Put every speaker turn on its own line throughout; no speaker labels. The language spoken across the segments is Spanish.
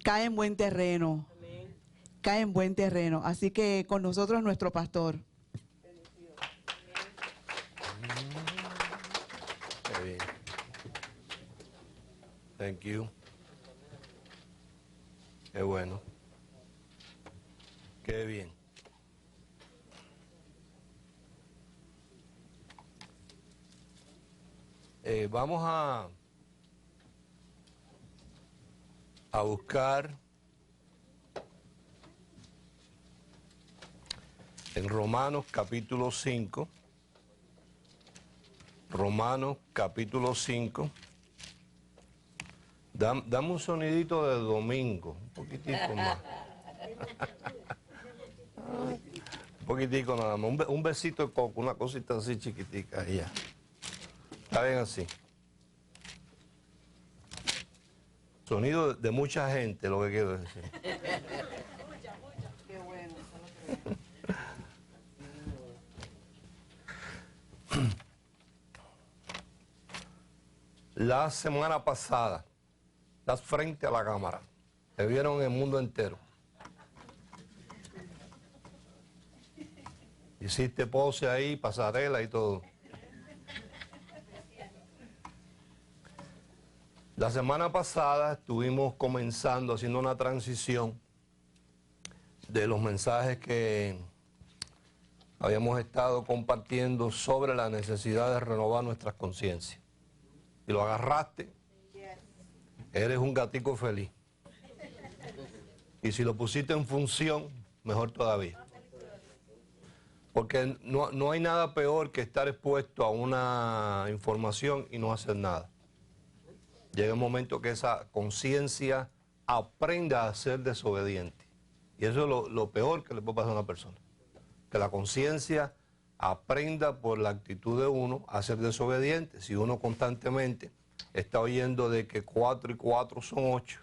cae en buen terreno. Amén. Cae en buen terreno. Así que con nosotros nuestro pastor.
Qué bien. Thank you. Qué bueno. Qué bien. Vamos a buscar en Romanos capítulo 5. Romanos capítulo 5. Dame un sonidito de domingo, un poquitico más. Un poquitico nada más, un besito de coco, una cosita así chiquitica y ya. Está bien así. Sonido de mucha gente, lo que quiero decir.
Qué bueno.
La semana pasada, estás frente a la cámara, te vieron en el mundo entero. Hiciste pose ahí, pasarela y todo. La semana pasada estuvimos comenzando, haciendo una transición de los mensajes que habíamos estado compartiendo sobre la necesidad de renovar nuestras conciencias. Y lo agarraste, eres un gatico feliz. Y si lo pusiste en función, mejor todavía. Porque no hay nada peor que estar expuesto a una información y no hacer nada. Llega un momento que esa conciencia aprenda a ser desobediente. Y eso es lo peor que le puede pasar a una persona. Que la conciencia aprenda por la actitud de uno a ser desobediente. Si uno constantemente está oyendo de que 4 y 4 son 8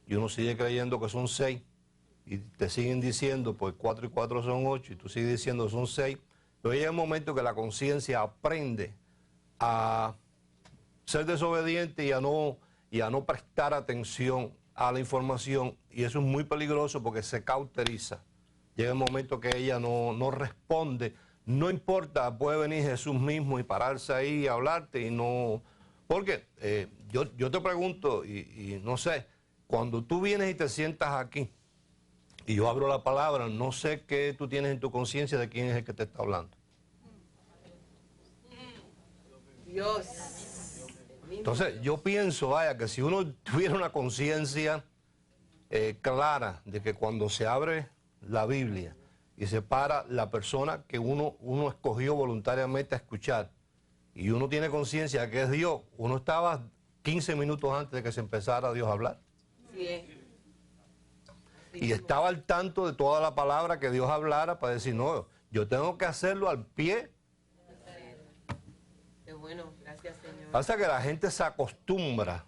y uno sigue creyendo que son 6 y te siguen diciendo pues 4 y 4 son 8 y tú sigues diciendo que son 6, pero llega un momento que la conciencia aprende a ser desobediente y a no prestar atención a la información, y eso es muy peligroso porque se cauteriza. Llega un momento que ella no responde. No importa, puede venir Jesús mismo y pararse ahí y hablarte y no... Porque yo te pregunto, y no sé, cuando tú vienes y te sientas aquí y yo abro la palabra, no sé qué tú tienes en tu conciencia de quién es el que te está hablando.
Dios.
Entonces yo pienso, vaya, que si uno tuviera una conciencia clara de que cuando se abre la Biblia y se para la persona que uno escogió voluntariamente a escuchar, y uno tiene conciencia de que es Dios, uno estaba 15 minutos antes de que se empezara Dios a hablar.
Sí.
Y estaba al tanto de toda la palabra que Dios hablara para decir, no, yo tengo que hacerlo al pie.
Qué bueno, gracias Señor.
Pasa que la gente se acostumbra,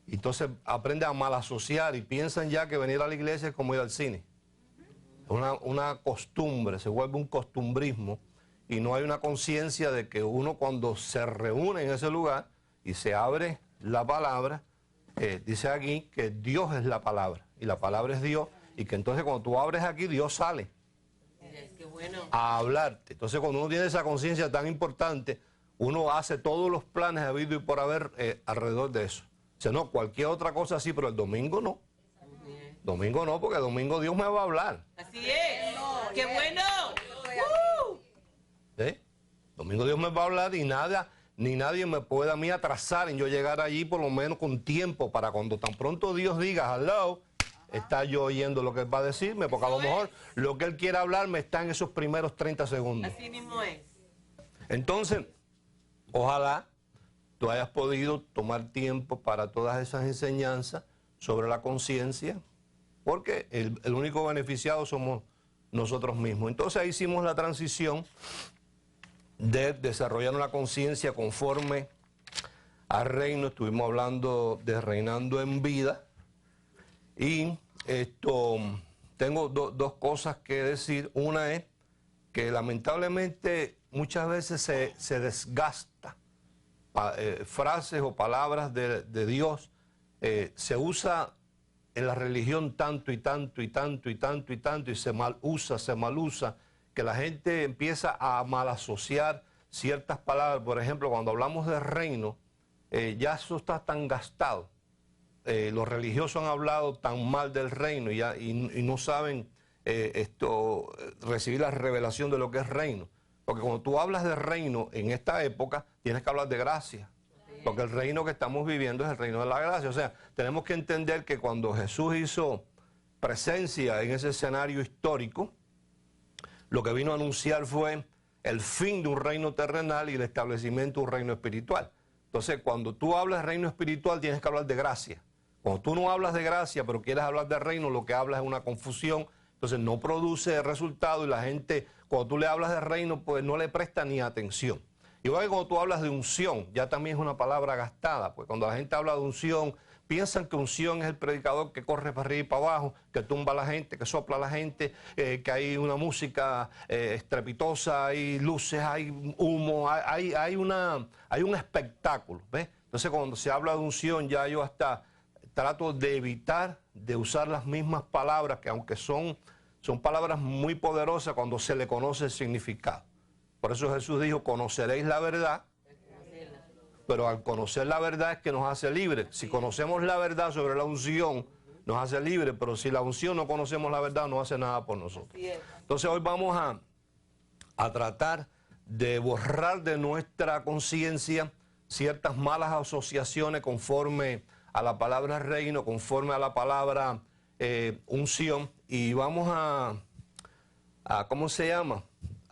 y entonces aprende a mal asociar y piensan ya que venir a la iglesia es como ir al cine. Es una costumbre, se vuelve un costumbrismo. Y no hay una conciencia de que uno cuando se reúne en ese lugar y se abre la palabra, dice aquí que Dios es la palabra y la palabra es Dios, y que entonces cuando tú abres aquí Dios sale
Qué bueno.
a hablarte. Entonces cuando uno tiene esa conciencia tan importante, uno hace todos los planes habido y por haber alrededor de eso. O sea, no, cualquier otra cosa sí, pero el domingo no. Domingo no, porque el domingo Dios me va a hablar.
Así es. Qué bueno.
¿Eh? Domingo Dios me va a hablar y ni nadie me puede a mí atrasar en yo llegar allí por lo menos con tiempo para cuando tan pronto Dios diga hello, está yo oyendo lo que Él va a decirme, porque a lo mejor lo que Él quiere hablarme está en esos primeros 30 segundos.
Así mismo es.
Entonces, ojalá tú hayas podido tomar tiempo para todas esas enseñanzas sobre la conciencia, porque el único beneficiado somos nosotros mismos. Entonces ahí hicimos la transición de desarrollar una conciencia conforme al reino. Estuvimos hablando de reinando en vida, y tengo dos cosas que decir. Una es que lamentablemente muchas veces se desgasta frases o palabras de Dios, se usa en la religión tanto y tanto y tanto y tanto y tanto y se mal usa, que la gente empieza a mal asociar ciertas palabras. Por ejemplo, cuando hablamos de reino, ya eso está tan gastado. Los religiosos han hablado tan mal del reino y no saben recibir la revelación de lo que es reino. Porque cuando tú hablas de reino en esta época, tienes que hablar de gracia. Porque el reino que estamos viviendo es el reino de la gracia. O sea, tenemos que entender que cuando Jesús hizo presencia en ese escenario histórico, lo que vino a anunciar fue el fin de un reino terrenal y el establecimiento de un reino espiritual. Entonces, cuando tú hablas de reino espiritual, tienes que hablar de gracia. Cuando tú no hablas de gracia, pero quieres hablar de reino, lo que hablas es una confusión. Entonces, no produce resultado y la gente, cuando tú le hablas de reino, pues no le presta ni atención. Igual que cuando tú hablas de unción, ya también es una palabra gastada, pues cuando la gente habla de unción, piensan que unción es el predicador que corre para arriba y para abajo, que tumba a la gente, que sopla a la gente, que hay una música estrepitosa, hay luces, hay humo, hay un espectáculo, ¿ves? Entonces cuando se habla de unción, ya yo hasta trato de evitar de usar las mismas palabras, que aunque son palabras muy poderosas cuando se le conoce el significado. Por eso Jesús dijo, conoceréis la verdad, pero al conocer la verdad es que nos hace libres. Si conocemos la verdad sobre la unción, nos hace libres, pero si la unción no conocemos la verdad, no hace nada por nosotros. Entonces hoy vamos a tratar de borrar de nuestra conciencia ciertas malas asociaciones conforme a la palabra reino, conforme a la palabra unción, y vamos a ¿cómo se llama?,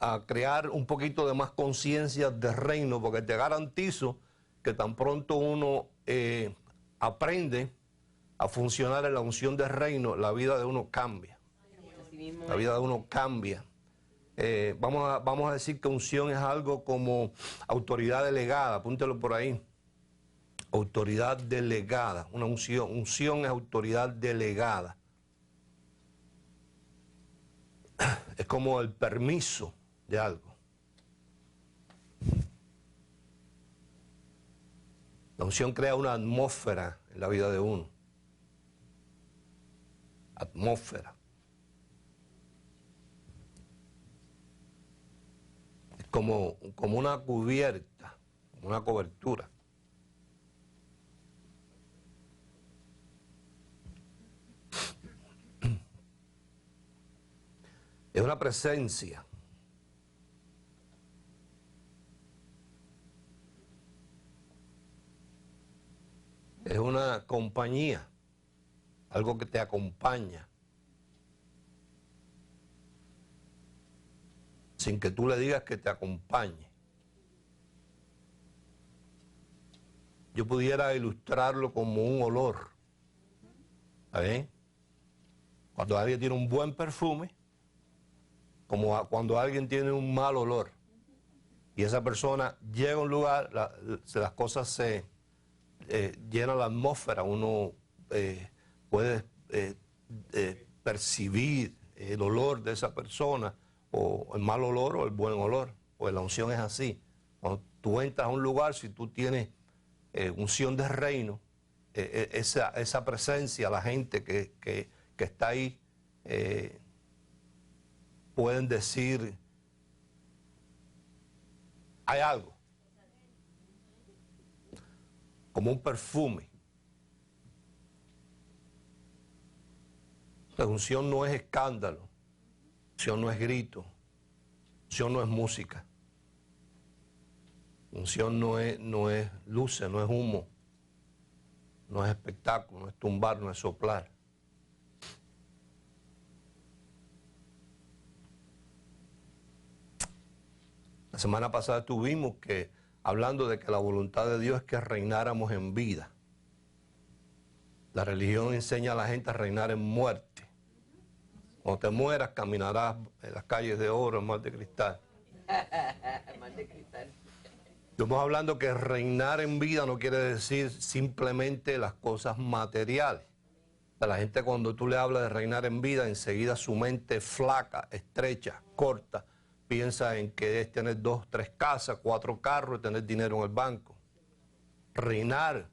a crear un poquito de más conciencia de reino, porque te garantizo que tan pronto uno aprende a funcionar en la unción de reino, la vida de uno cambia. La vida de uno cambia. Vamos a decir que unción es algo como autoridad delegada, apúntelo por ahí. Autoridad delegada, una unción. Unción es autoridad delegada. Es como el permiso de algo. La unción crea una atmósfera en la vida de uno. Atmósfera. Es como una cubierta, una cobertura. Es una presencia. Es una compañía, algo que te acompaña, sin que tú le digas que te acompañe. Yo pudiera ilustrarlo como un olor. ¿Está bien? Cuando alguien tiene un buen perfume, como cuando alguien tiene un mal olor, y esa persona llega a un lugar, las cosas se llenan la atmósfera, uno puede percibir el olor de esa persona, o el mal olor o el buen olor, pues la unción es así. Cuando tú entras a un lugar, si tú tienes unción de reino, esa presencia, la gente que está ahí, pueden decir, hay algo, como un perfume. La unción no es escándalo, unción no es grito, unción no es música, unción no es luces, no es humo, no es espectáculo, no es tumbar, no es soplar. La semana pasada estuvimos hablando de que la voluntad de Dios es que reináramos en vida. La religión enseña a la gente a reinar en muerte. Cuando te mueras, caminarás en las calles de oro, en mar de cristal.
Mar de cristal.
Estamos hablando que reinar en vida no quiere decir simplemente las cosas materiales. A la gente, cuando tú le hablas de reinar en vida, enseguida su mente flaca, estrecha, corta, piensa en que es tener 2, 3 casas, 4 carros y tener dinero en el banco. Reinar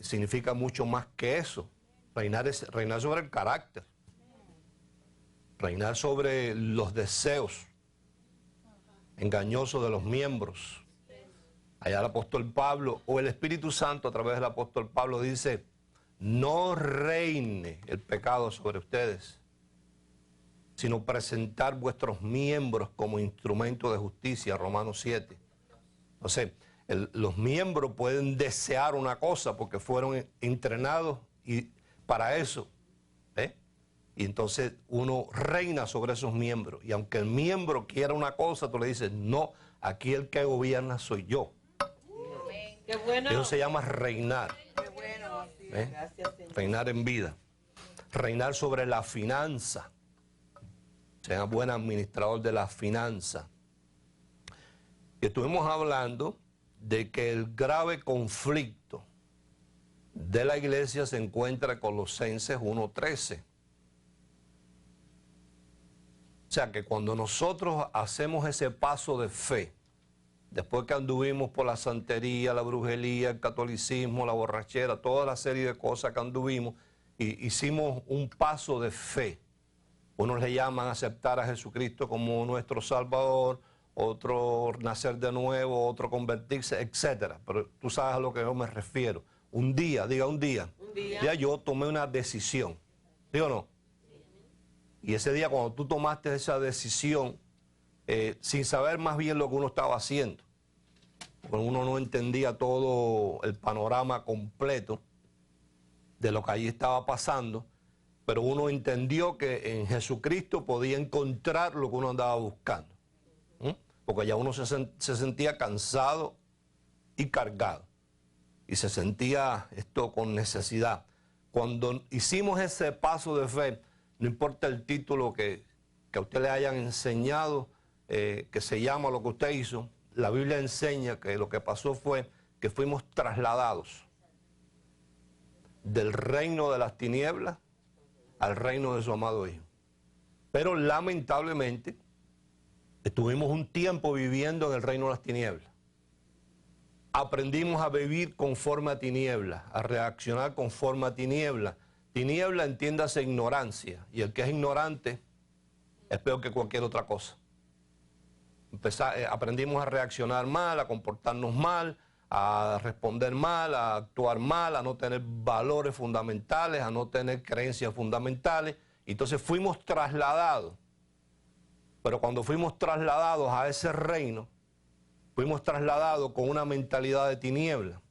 significa mucho más que eso. Reinar es reinar sobre el carácter. Reinar sobre los deseos engañosos de los miembros. Allá el apóstol Pablo, o el Espíritu Santo a través del apóstol Pablo dice, no reine el pecado sobre ustedes, sino presentar vuestros miembros como instrumento de justicia, Romanos 7. Entonces, los miembros pueden desear una cosa porque fueron entrenados para eso. Y entonces uno reina sobre esos miembros. Y aunque el miembro quiera una cosa, tú le dices, no, aquí el que gobierna soy yo.
Qué bueno.
Eso se llama reinar.
Qué bueno. Sí, gracias, Señor.
Reinar en vida. Reinar sobre la finanza. Sea buen administrador de la finanza. Y estuvimos hablando de que el grave conflicto de la iglesia se encuentra en Colosenses 1:13. O sea que cuando nosotros hacemos ese paso de fe, después que anduvimos por la santería, la brujería, el catolicismo, la borrachera, toda la serie de cosas que anduvimos, y hicimos un paso de fe. Unos le llaman aceptar a Jesucristo como nuestro Salvador, otro nacer de nuevo, otro convertirse, etc. Pero tú sabes a lo que yo me refiero. Un día, diga un día.
Un día.
Ya yo tomé una decisión. ¿Sí o no? Y ese día cuando tú tomaste esa decisión, sin saber más bien lo que uno estaba haciendo, porque uno no entendía todo el panorama completo de lo que allí estaba pasando, pero uno entendió que en Jesucristo podía encontrar lo que uno andaba buscando. Porque ya uno se sentía cansado y cargado. Y se sentía esto con necesidad. Cuando hicimos ese paso de fe, no importa el título que a usted le hayan enseñado, que se llama lo que usted hizo, la Biblia enseña que lo que pasó fue que fuimos trasladados del reino de las tinieblas al reino de su amado Hijo. Pero lamentablemente estuvimos un tiempo viviendo en el reino de las tinieblas. Aprendimos a vivir conforme a tinieblas, a reaccionar conforme a tinieblas. Tiniebla, entiéndase, ignorancia. Y el que es ignorante es peor que cualquier otra cosa. Aprendimos a reaccionar mal, a comportarnos mal, a responder mal, a actuar mal, a no tener valores fundamentales, a no tener creencias fundamentales. Entonces fuimos trasladados. Pero cuando fuimos trasladados a ese reino, fuimos trasladados con una mentalidad de tiniebla.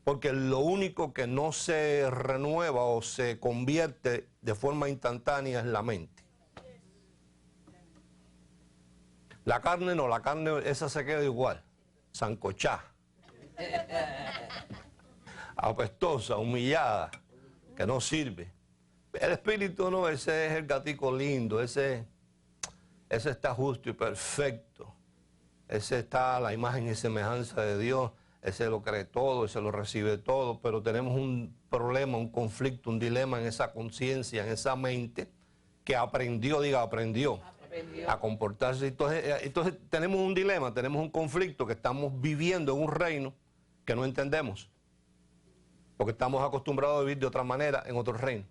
Porque lo único que no se renueva o se convierte de forma instantánea es la mente. La carne no, la carne esa se queda igual, sancochada, apestosa, humillada, que no sirve. El espíritu no, ese es el gatico lindo, ese está justo y perfecto. Ese está a la imagen y semejanza de Dios. Ese lo cree todo, ese lo recibe todo, pero tenemos un problema, un conflicto, un dilema en esa conciencia, en esa mente, que aprendió a comportarse. Entonces tenemos un dilema, tenemos un conflicto, que estamos viviendo en un reino que no entendemos, porque estamos acostumbrados a vivir de otra manera en otro reino.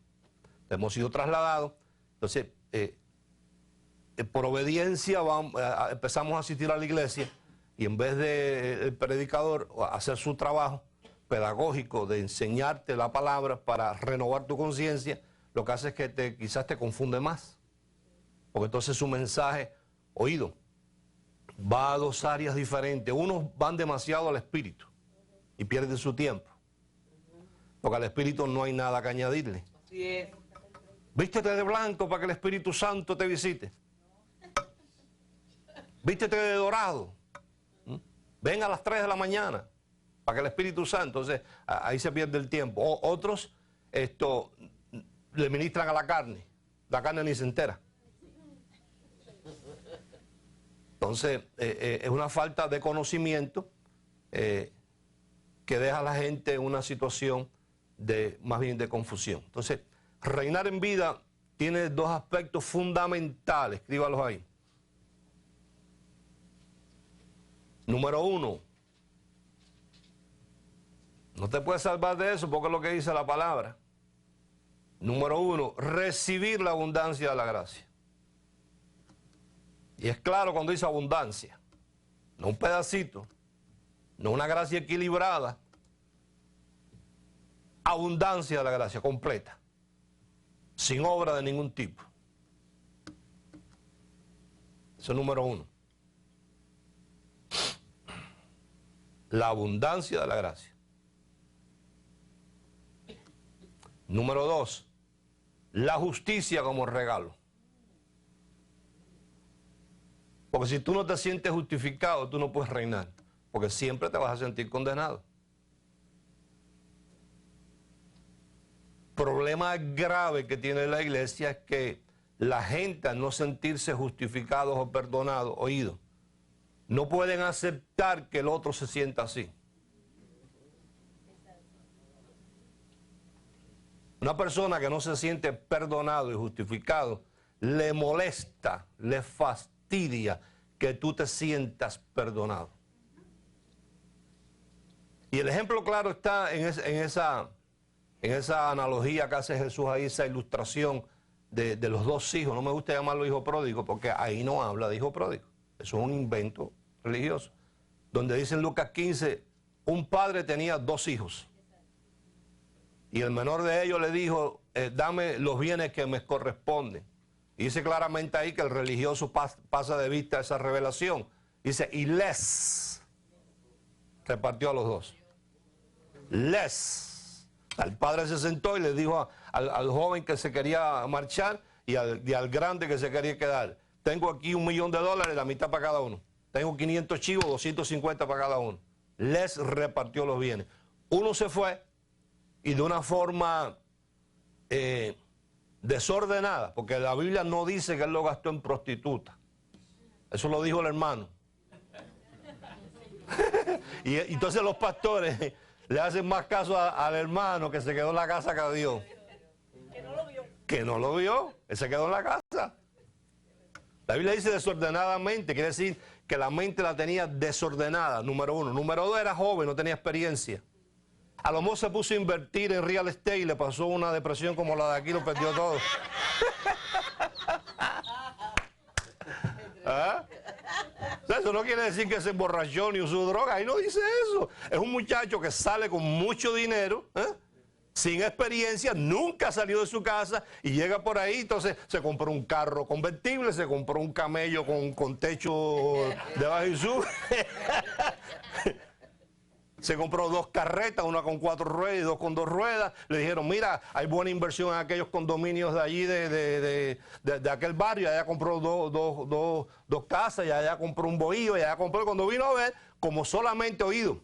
Hemos sido trasladados, entonces por obediencia empezamos a asistir a la iglesia. Y en vez del predicador hacer su trabajo pedagógico de enseñarte la palabra para renovar tu conciencia, lo que hace es que quizás te confunde más. Porque entonces su mensaje, oído, va a dos áreas diferentes. Unos van demasiado al espíritu y pierden su tiempo. Porque al espíritu no hay nada que añadirle.
Así es.
Vístete de blanco para que el Espíritu Santo te visite. Vístete de dorado. Ven a las 3 de la mañana para que el Espíritu Santo, entonces ahí se pierde el tiempo. Otros le ministran a la carne ni se entera. Entonces es una falta de conocimiento que deja a la gente en una situación más bien de confusión. Entonces, reinar en vida tiene dos aspectos fundamentales, escríbalos ahí. Número 1, no te puedes salvar de eso porque es lo que dice la palabra. Número 1, recibir la abundancia de la gracia. Y es claro cuando dice abundancia, no un pedacito, no una gracia equilibrada, abundancia de la gracia completa, sin obra de ningún tipo. Eso es número 1. La abundancia de la gracia. Número 2, la justicia como regalo. Porque si tú no te sientes justificado, tú no puedes reinar, porque siempre te vas a sentir condenado. Problema grave que tiene la iglesia es que la gente, al no sentirse justificados o perdonados, oído, no pueden aceptar que el otro se sienta así. Una persona que no se siente perdonado y justificado, le molesta, le fastidia que tú te sientas perdonado. Y el ejemplo claro está en esa analogía que hace Jesús ahí, esa ilustración de los 2 hijos. No me gusta llamarlo hijo pródigo porque ahí no habla de hijo pródigo. Eso es un invento religioso. Donde dice en Lucas 15, un padre tenía 2 hijos. Y el menor de ellos le dijo, dame los bienes que me corresponden. Y dice claramente ahí que el religioso pasa de vista esa revelación. Dice, y les repartió a los 2. Les. El padre se sentó y le dijo al joven que se quería marchar y al grande que se quería quedar, tengo aquí $1 millón, la mitad para cada uno. Tengo 500 chivos, 250 para cada uno. Les repartió los bienes. Uno se fue y de una forma desordenada, porque la Biblia no dice que él lo gastó en prostituta. Eso lo dijo el hermano. Y entonces los pastores le hacen más caso al hermano que se quedó en la casa que a Dios. Que no lo vio. Que no lo vio, él se quedó en la casa. La Biblia dice desordenadamente, quiere decir que la mente la tenía desordenada, número 1. Número 2, era joven, no tenía experiencia. A lo mejor se puso a invertir en real estate y le pasó una depresión como la de aquí, lo perdió todo. ¿Ah? Eso no quiere decir que se emborrachó ni usó droga, ahí no dice eso. Es un muchacho que sale con mucho dinero, sin experiencia, nunca salió de su casa y llega por ahí, entonces se compró un carro convertible, se compró un camello con techo de bajo y sube. Se compró 2 carretas, una con 4 ruedas y 2 con 2 ruedas. Le dijeron, mira, hay buena inversión en aquellos condominios de allí, de aquel barrio. Allá compró dos casas, y allá compró un bohío, y allá compró. Cuando vino a ver, como solamente oído,